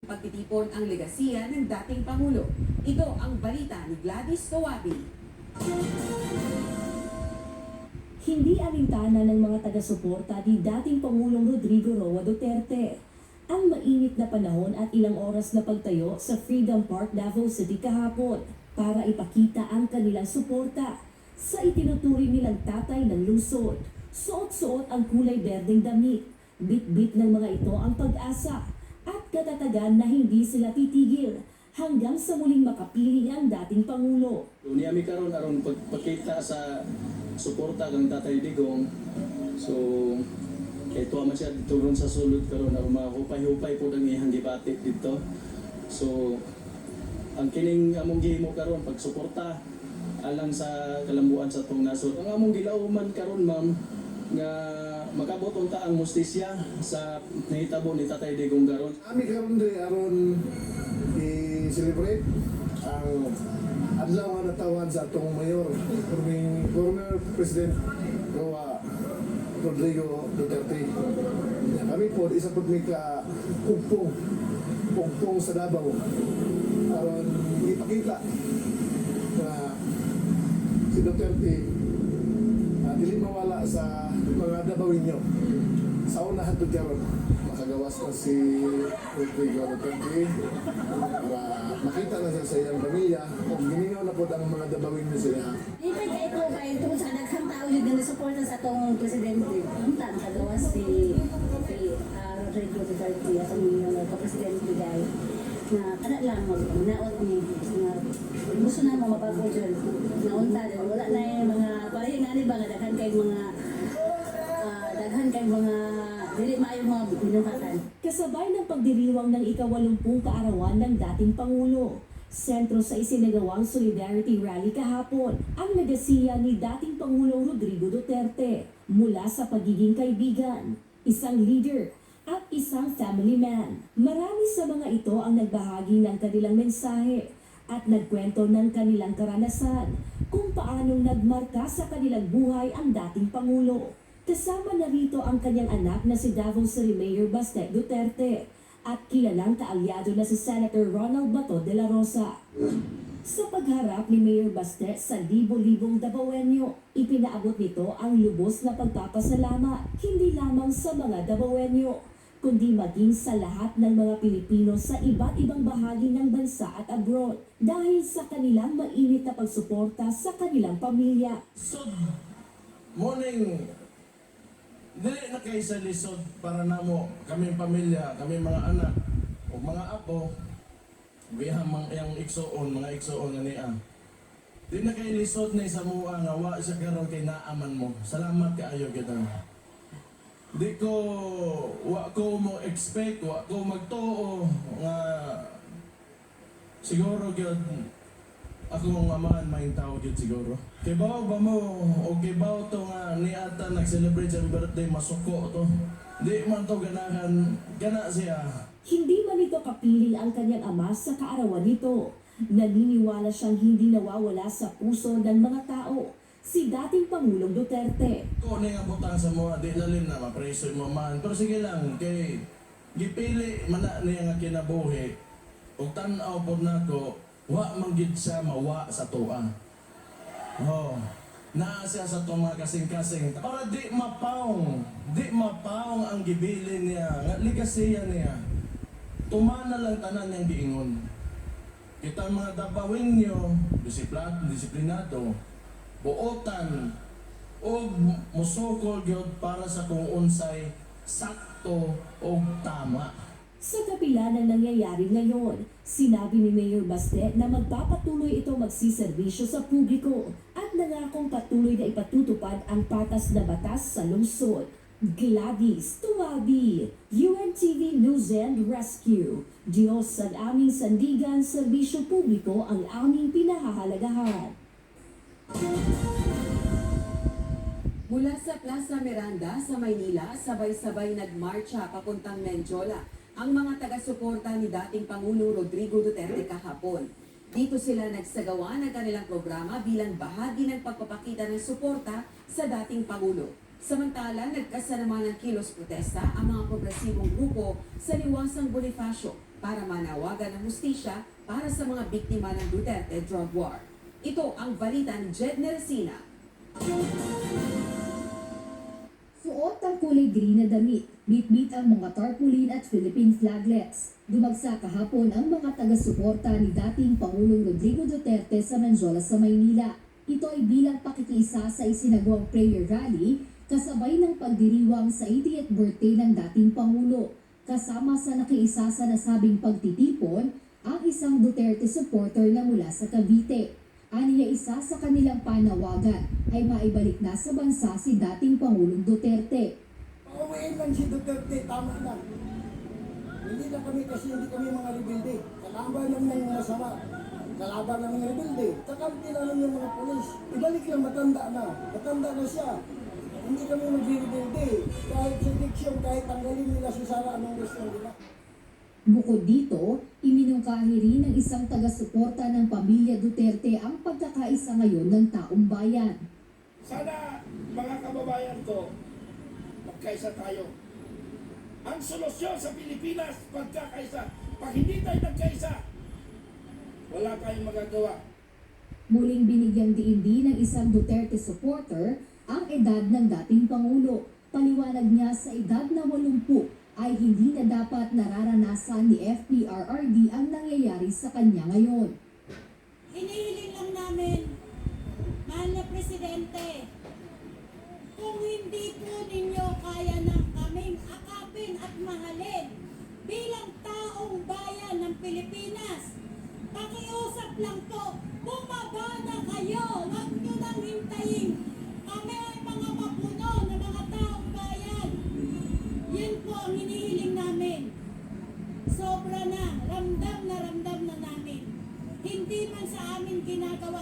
Pagtitipon ang legasiya ng dating Pangulo. Ito ang balita ni Gladys Kawabi. Hindi alintana ng mga taga-suporta ni dating Pangulong Rodrigo Roa Duterte ang mainit na panahon at ilang oras na pagtayo sa Freedom Park, Davao City kahapon para ipakita ang kanilang suporta sa itinuturing nilang tatay ng lungsod. Suot-suot ang kulay berdeng damit, bit-bit ng mga ito ang pag-asa at katatagan na hindi sila titigil hanggang sa muling makapiling ang dating Pangulo. Niyami karon aron pagpakita sa suporta kang Tatay Digong. So kay tuwa man siya dito ron sa sulod karon aron mahupay-hupay po ang iyang debate dito. So ang kining among gihimo karon pagsuporta alang sa kalambuan sa tong nasod. Ang among gilauman karon ma'am nga makabot unta ang mustisya sa nahitabo ni Tatay Digong karon. Ami karon diri aron i-celebrate ang adlaw nga natawan sa atong mayor, former President Rodrigo Duterte. Kami po, isa po may pugpong sa Davao. Aron ipakita na si Duterte dili mawala sa mga Davaoenyo. Sa unahan to karon makagawas na si Rodrigo Duterte para makita na siya sa iyang pamilya kung giningaw na po ang mga Davaoenyo sila. Ipay ka ito ba ito sa daghang tao yung nasuporta sa atong presidente. Unta makagawas si Rodrigo Duterte atong ka-presidente guy na kana lang magnaot ni nga gusto na mo mabago dyan na unta wala na yung mga pareho nga ni ba nga daghan kay mga dili maayo mga binungkatan. Kasabay ng pagdiriwang ng ika-80 kaarawan ng dating Pangulo, sentro sa isinagawang Solidarity Rally kahapon, ang legasiya ni dating Pangulong Rodrigo Duterte mula sa pagiging kaibigan, isang leader, at isang family man. Marami sa mga ito ang nagbahagi ng kanilang mensahe at nagkwento ng kanilang karanasan kung paanong nagmarka sa kanilang buhay ang dating Pangulo. Kasama na rito ang kanyang anak na si Davao City Mayor Baste Duterte at kilalang kaalyado na si Senator Ronald Bato de la Rosa. Sa pagharap ni Mayor Baste sa libo-libong Davaoenyo, ipinaabot nito ang lubos na pagpapasalamat hindi lamang sa mga Davaoenyo, kundi maging sa lahat ng mga Pilipino sa iba't ibang bahagi ng bansa at abroad dahil sa kanilang mainit na pagsuporta sa kanilang pamilya. Morning, dili na kayo sa lisod para namo kaming pamilya, kaming mga anak o mga apo, bihang yung mga igsoon nga niya. Di na kayo lisod na isa mo nga wa siya karon kay naaman mo. Salamat kaayo kita. Di ko wa ko mo expect, wa ko magtuo nga siguro gyud akong amahan maing tao gyud siguro. Kay ba mo o kay ba to nga ni ata nag-celebrate sa birthday masuko to. Di man to gana siya. Hindi man ito kapiling ang kanyang ama sa kaarawan nito. Naniniwala siyang hindi nawawala sa puso ng mga tao si dating Pangulong Duterte. Ko ni nga butang sa mga di lalim na mapreso mo man. Pero sige lang kay gipili man na niya nga kinabuhi. Ug tan-aw pod nako wa man gid siya mawa sa tuwa. Oh, naa siya sa itong mga kasing-kasing. Para di mapaong ang gibilin niya, nga ligasiya niya. Tumana lang tanan niyang giingon. Kita mga Davaoenyo, disiplinado, buotan, o musukol gyud para sa kung unsay sakto o tama. Sa kapila ng nangyayari ngayon, sinabi ni Mayor Baste na magpapatuloy ito magsiservisyo sa publiko at nangakong patuloy na ipatutupad ang patas na batas sa lungsod. Gladys Tuwabi, UNTV News and Rescue. Diyos ang aming sandigan, serbisyo publiko ang aming pinahahalagahan. Mula sa Plaza Miranda sa Maynila, sabay-sabay nagmarcha papuntang Menjola ang mga taga-suporta ni dating Pangulo Rodrigo Duterte kahapon. Dito sila nagsagawa ng kanilang programa bilang bahagi ng pagpapakita ng suporta sa dating Pangulo. Samantala, nagkasanaman ng kilos protesta ang mga progresibong grupo sa Liwasang Bonifacio para manawagan ng hustisya para sa mga biktima ng Duterte drug war. Ito ang balita ni Jed Neresina. Suot ang kulay green na damit, bitbit ang mga tarpaulin at Philippine flaglets. Dumagsa kahapon ang mga taga-suporta ni dating Pangulong Rodrigo Duterte sa Menjola sa Maynila. Ito ay bilang pakikiisa sa isinagawang prayer rally kasabay ng pagdiriwang sa 80th birthday ng dating Pangulo. Kasama sa nakiisa sa nasabing pagtitipon ang isang Duterte supporter na mula sa Cavite. Aniya isa sa kanilang panawagan ay maibalik na sa bansa si dating Pangulong Duterte. Pauwiin lang si Duterte, tama na. Hindi na kami kasi hindi kami mga rebelde. Kalaban lang ng masama. Kalaban lang ng rebelde. Kakampi na lang yung mga pulis. Ibalik lang, matanda na. Matanda na siya. Hindi kami magre-rebelde. Kahit sa eleksyon, kahit tanggalin nila si Sara, anong gusto nila. Bukod dito, iminungkahi rin ng isang taga-suporta ng pamilya Duterte ang pagkakaisa ngayon ng taong bayan. Sana mga kababayan ko, magkaisa tayo. Ang solusyon sa Pilipinas, pagkakaisa. Pag hindi tayo nagkaisa, wala tayong magagawa. Muling binigyang diin din ng isang Duterte supporter ang edad ng dating Pangulo. Paliwanag niya sa edad na 80 ay hindi na dapat nararanasan ni FPRRD ang nangyayari sa kanya ngayon. Hinihiling lang namin, mahal na Presidente, kung hindi po ninyo kaya ng kaming akapin at mahalin bilang taong bayan ng Pilipinas, pakiusap lang po, bumaba na kayo, huwag nyo nang hintayin. Kami ay mga mapuno na mga taong bayan. Yan po ang hinihiling namin. Sobra na, ramdam na namin. Hindi man sa amin ginagawa